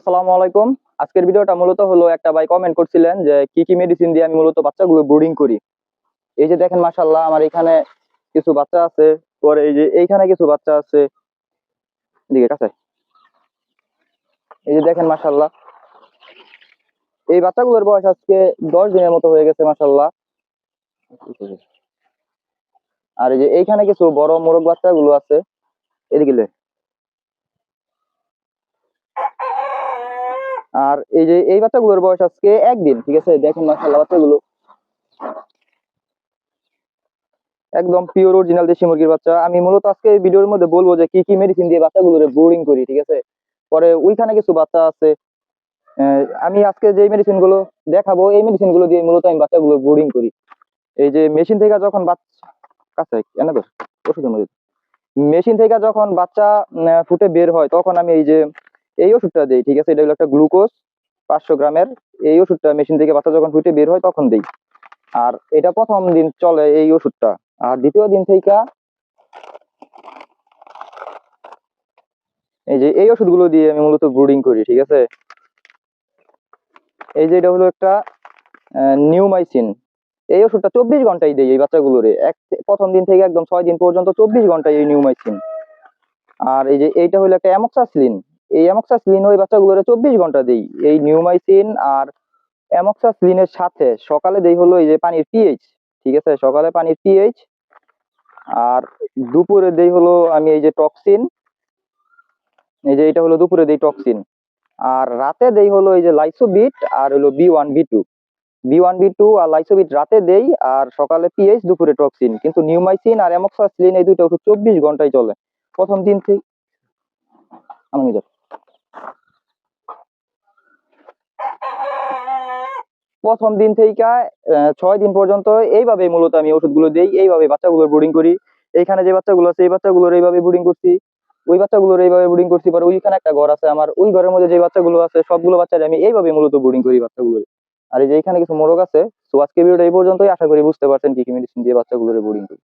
আসসালামু আলাইকুম। আজকের ভিডিওটা মূলত হলো একটা ভাই কমেন্ট করছিলেন যে কি কি মেডিসিন দিয়ে আমি মূলত বাচ্চাগুলো ব্রুডিং করি। এই যে দেখেন মাশাআল্লাহ আমার এখানে কিছু বাচ্চা আছে, পরে এই যে এইখানে কিছু বাচ্চা আছে, এদিকে কাছে এই যে দেখেন মাশাআল্লাহ এই বাচ্চাগুলোর বয়স আজকে 10 দিনের মতো হয়ে গেছে মাশাআল্লাহ। আর এই যে এইখানে কিছু বড় মোরগ বাচ্চাগুলো আছে, এদিকে লে। আর এই যে এই বাচ্চাগুলোর বয়স আজকে 1 দিন, ঠিক আছে। দেখেন মাশাআল্লাহ বাচ্চাগুলো একদম পিওর অরিজিনাল দেশি মুরগির বাচ্চা। আমি মূলত আজকে এই ভিডিওর মধ্যে বলবো যে কি কি মেডিসিন দিয়ে বাচ্চাগুলোর ব্রুডিং করি, ঠিক আছে। পরে ওইখানে কিছু বাচ্চা আছে, আমি আজকে যে মেডিসিন গুলো দেখাবো এই মেডিসিন গুলো দিয়ে মূলত আমি বাচ্চাগুলো ব্রুডিং করি। এই যে মেশিন থেকে যখন বাচ্চা কাছে এনে ধর, ওষুধের মধ্যে মেশিন থেকে যখন বাচ্চা ফুটে বের হয় তখন আমি এই যে এই ওষুধটা দিই, ঠিক আছে। এটা হলো একটা গ্লুকোজ 500 গ্রামের। এই ওষুধটা মেশিন থেকে বাচ্চা যখন ফুটে বের হয় তখন দিই। আর এটা প্রথম দিন চলে এই ওষুধটা। আর দ্বিতীয় দিন থেকে এই যে এই ওষুধগুলো দিয়ে আমি মূলত ব্রুডিং করি, ঠিক আছে। এই যে এটা হলো একটা নিউমাইসিন। এই ওষুধটা 24 ঘন্টাই দেয় এই বাচ্চাগুলোরে, প্রথম দিন থেকে একদম 6 দিন পর্যন্ত 24 ঘন্টায় এই নিউমাইসিন। আর এই যে এইটা হলো একটা অ্যামোক্সাসিলিন। এই অ্যামোক্সাসিলিন ওই বাচ্চাগুলোরে 24 ঘন্টা দেই। এই নিউমাইসিন আর অ্যামোক্সাসিলিনের সাথে সকালে দেই হলো এই যে পানির পিএইচ, ঠিক আছে। সকালে পানির পিএইচ। আর দুপুরে দেই হলো আমি এই যে টক্সিন। এই যে এটা হলো দুপুরে দেই টক্সিন। আর রাতে দেই হলো এই যে লাইসোবিট আর হলো বি ওয়ান বি টু আর লাইসোবিট রাতে দেই। আর সকালে পিএইচ, দুপুরে টক্সিন। কিন্তু নিউমাইসিন আর অ্যামোক্সাসিলিন এই দুইটা ওষুধ 24 ঘন্টায় চলে প্রথম দিন থেকে। আমি প্রথম দিন থেকে 6 দিন পর্যন্ত এইভাবে মূলত আমি ওষুধগুলো দিই, এইভাবে বাচ্চাগুলোর ব্রুডিং করি। এইখানে যে বাচ্চাগুলো আছে এই বাচ্চাগুলোর এইভাবে ব্রুডিং করছি, ওই বাচ্চাগুলোর এইভাবে ব্রুডিং করছি। পরে ওইখানে একটা ঘর আছে আমার, ওই ঘরের মধ্যে যে বাচ্চাগুলো আছে সবগুলো বাচ্চারে আমি এইভাবে মূলত ব্রুডিং করি বাচ্চাগুলো। আর এই যে এখানে কিছু মোরগ আছে। তো আজকে ভিডিওটা এই পর্যন্তই। আশা করি বুঝতে পারছেন কি কি মেডিসিন দিয়ে বাচ্চাগুলোর ব্রুডিং করি।